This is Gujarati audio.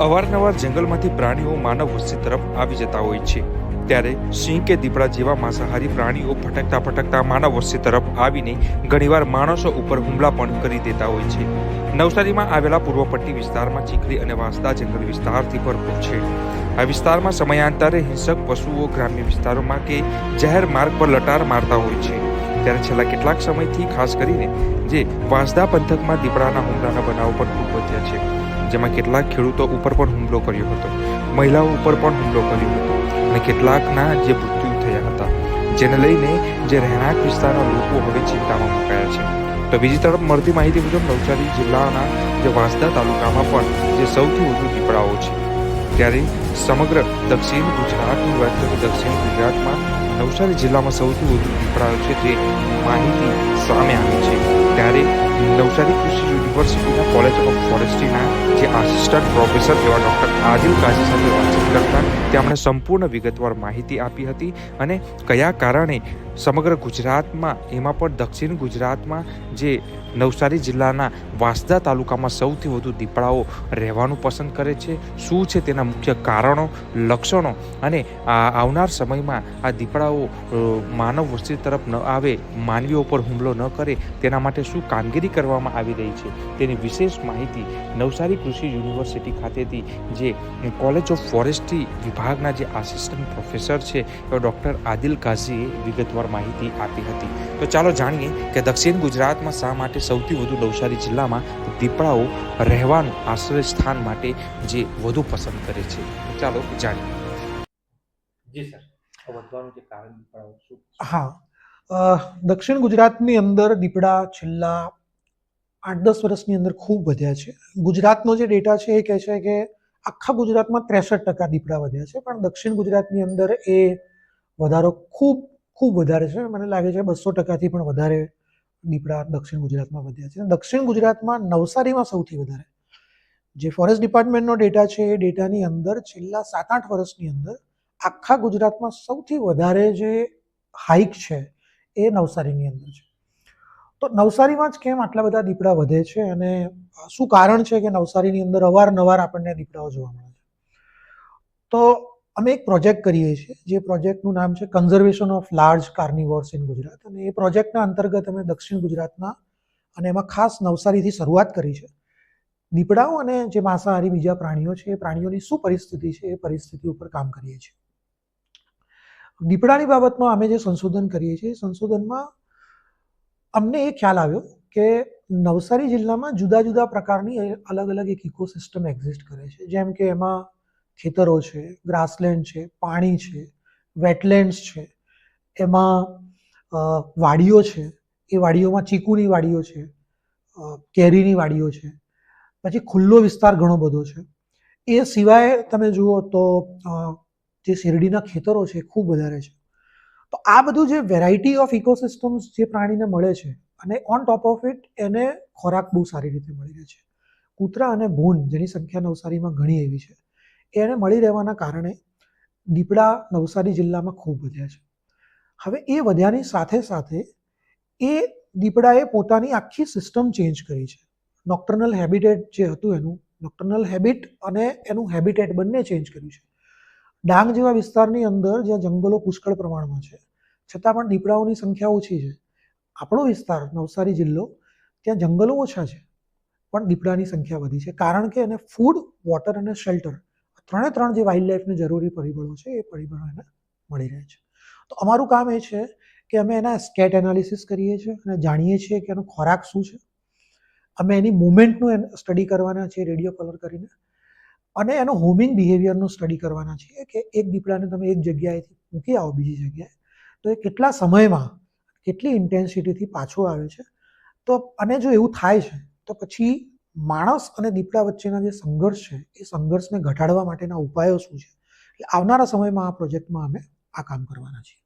અવારનવાર જંગલમાંથી પ્રાણીઓ માનવ વસ્તી તરફ આવી જતા હોય છે, ત્યારે સિંહ કે દીપડા જેવા માંસાહારી પ્રાણીઓ ભટકતા માનવ વસ્તી તરફ આવીને ઘણીવાર માણસો ઉપર હુમલા પણ કરી દેતા હોય છે. નવસારીમાં આવેલા પૂર્વ પટ્ટી વિસ્તારમાં ચીખલી અને વાંસદા જંગલ વિસ્તારથી ભરપૂર છે. આ વિસ્તારમાં સમયાંતરે હિંસક પશુઓ ગ્રામ્ય વિસ્તારોમાં કે જાહેર માર્ગ પર લટાર મારતા હોય છે. ત્યારે છેલ્લા કેટલાક સમયથી ખાસ કરીને જે વાંસદા પંથકમાં દીપડાના હુમલાના બનાવો પણ ખૂબ વધ્યા છે, જેમાં કેટલાક ખેડૂતો ઉપર પણ હુમલો કર્યો હતો, મહિલાઓ ઉપર પણ હુમલો કર્યો હતો અને કેટલાકના જે મૃત્યુ થયા હતા, જેને લઈને જે રહેણાંક વિસ્તારના લોકો હવે ચિંતામાં મુકાયા છે. તો બીજી તરફ મળતી માહિતી મુજબ નવસારી જિલ્લાના જે વાંસદા તાલુકામાં પણ જે સૌથી વધુ દીપડાઓ છે, ત્યારે સમગ્ર દક્ષિણ ગુજરાતની વાત કરીએ તો દક્ષિણ ગુજરાતમાં નવસારી જિલ્લામાં સૌથી વધુ દીપડાઓ છે જે માહિતી સામે આવી છે. ત્યારે નવસારી કૃષિ યુનિવર્સિટીના કોલેજ ઓફ ફોરેસ્ટ્રીના જે આસિસ્ટન્ટ પ્રોફેસર એવા ડૉક્ટર આદિલ કાઝી સાથે વાતચીત કરતા તેમણે સંપૂર્ણ વિગતવાર માહિતી આપી હતી અને કયા કારણે સમગ્ર ગુજરાતમાં, એમાં પણ દક્ષિણ ગુજરાતમાં જે નવસારી જિલ્લાના વાંસદા તાલુકામાં સૌથી વધુ દીપડાઓ રહેવાનું પસંદ કરે છે, શું છે તેના મુખ્ય કારણો, લક્ષણો અને આવનાર સમયમાં આ દીપડાઓ માનવ વસ્તી તરફ ન આવે, માનવીઓ પર હુમલો ન કરે તેના માટે શું કામગીરી કરવામાં આવી રહી છે, તેની વિશેષ માહિતી નવસારી કૃષિ યુનિવર્સિટી ખાતેથી જે કોલેજ ઓફ ફોરેસ્ટ્રી વિભાગના જે આસિસ્ટન્ટ પ્રોફેસર છે એવા ડૉક્ટર આદિલ કાઝીએ વિગતવાર માહિતી આપી હતી. તો ચાલો જાણીએ કે દક્ષિણ ગુજરાતમાં શા માટે સૌથી વધુ નવસારી જિલ્લામાં દીપડાઓ રહેવાનું આશ્રય સ્થાન માટે જે વધુ પસંદ કરે છે. ચાલો જાણીએ. જી સર, વધવાનું જે કારણ દીપડાઓ શું? હા, દક્ષિણ ગુજરાતની અંદર દીપડા છેલ્લા 8-10 વર્ષની અંદર ખૂબ વધ્યા છે. ગુજરાતનો જે ડેટા છે એ કહે છે કે આખા ગુજરાતમાં 63% દીપડા વધ્યા છે, પણ દક્ષિણ ગુજરાતની અંદર એ વધારો ખૂબ વધારે છે. મને લાગે છે 200%થી પણ વધારે દીપડા દક્ષિણ ગુજરાતમાં વધ્યા છે. દક્ષિણ ગુજરાતમાં નવસારીમાં સૌથી વધારે જે ફોરેસ્ટ ડિપાર્ટમેન્ટનો ડેટા છે એ ડેટાની અંદર છેલ્લા 7-8 વર્ષની અંદર આખા ગુજરાતમાં સૌથી વધારે જે હાઇક છે એ નવસારીની અંદર છે. તો નવસારીમાં જ કેમ આટલા બધા દીપડા વધે છે અને શું કારણ છે કે નવસારીની અંદર અવારનવાર આપણને દીપડાઓ જોવા મળે છે? તો અમે એક પ્રોજેક્ટ કરીએ છીએ, જે પ્રોજેક્ટનું નામ છે conservation of large carnivores in Gujarat, અને એ પ્રોજેક્ટના અંતર્ગત અમે દક્ષિણ ગુજરાતના અને એમાં ખાસ નવસારીથી શરૂઆત કરી છે. દીપડાઓ અને જે માંસાહારી બીજા પ્રાણીઓ છે એ પ્રાણીઓની શું પરિસ્થિતિ છે એ પરિસ્થિતિ ઉપર કામ કરીએ છીએ. દીપડાની બાબતમાં અમે જે સંશોધન કરીએ છીએ, સંશોધનમાં અમને એ ખ્યાલ આવ્યો કે નવસારી જિલ્લામાં જુદા જુદા પ્રકારની અલગ અલગ એક ઇકોસિસ્ટમ એક્ઝિસ્ટ કરે છે, જેમ કે એમાં ખેતરો છે, ગ્રાસલેન્ડ છે, પાણી છે, વેટલેન્ડ્સ છે, એમાં વાડીઓ છે, એ વાડીઓમાં ચીકુની વાડીઓ છે, કેરીની વાડીઓ છે, પછી ખુલ્લો વિસ્તાર ઘણો બધો છે. એ સિવાય તમે જુઓ તો જે શેરડીના ખેતરો છે ખૂબ વધારે છે. તો આ બધું જે વેરાયટી ઓફ ઇકોસિસ્ટમ્સ જે પ્રાણીને મળે છે અને ઓન ટોપ ઓફ ઇટ એને ખોરાક બહુ સારી રીતે મળી રહે છે. કૂતરા અને ભૂંડ જેની સંખ્યા નવસારીમાં ઘણી એવી છે, એને મળી રહેવાના કારણે દીપડા નવસારી જિલ્લામાં ખૂબ વધ્યા છે. હવે એ વધ્યાની સાથે સાથે એ દીપડાએ પોતાની આખી સિસ્ટમ ચેન્જ કરી છે. નોક્ટર્નલ હેબિટેટ જે હતું એનું નોક્ટર્નલ હેબિટ અને એનું હેબિટેટ બંને ચેન્જ કર્યું છે. ડાંગ જેવા વિસ્તારની અંદર જ્યાં જંગલો પુષ્કળ પ્રમાણમાં છે, છતાં પણ દીપડાઓની સંખ્યા ઓછી છે. આપણો વિસ્તાર નવસારી જિલ્લો, ત્યાં જંગલો ઓછા છે પણ દીપડાની સંખ્યા વધી છે, કારણ કે એને ફૂડ, વોટર અને શેલ્ટર, ત્રણ જે વાઇલ્ડ લાઈફને જરૂરી પરિબળો છે એ પરિબળો એને મળી રહે છે. તો અમારું કામ એ છે કે અમે એના સ્કેટ એનાલિસિસ કરીએ છીએ અને જાણીએ છીએ કે એનો ખોરાક શું છે. અમે એની મુવમેન્ટનું સ્ટડી કરવાના છીએ રેડિયો કલર કરીને, અને એનો હોમિંગ બિહેવિયરનો સ્ટડી કરવાના છીએ કે એક દીપડાને તમે એક જગ્યાએથી મૂકી આવો બીજી જગ્યાએ તો એ કેટલા સમયમાં, કેટલી ઇન્ટેન્સિટીથી પાછો આવે છે. તો અને જો એવું થાય છે તો પછી માણસ અને દીપડા વચ્ચેના જે સંઘર્ષ છે એ સંઘર્ષને ઘટાડવા માટેના ઉપાયો શું છે. એટલે આવનારા સમયમાં આ પ્રોજેક્ટમાં અમે આ કામ કરવાના છીએ.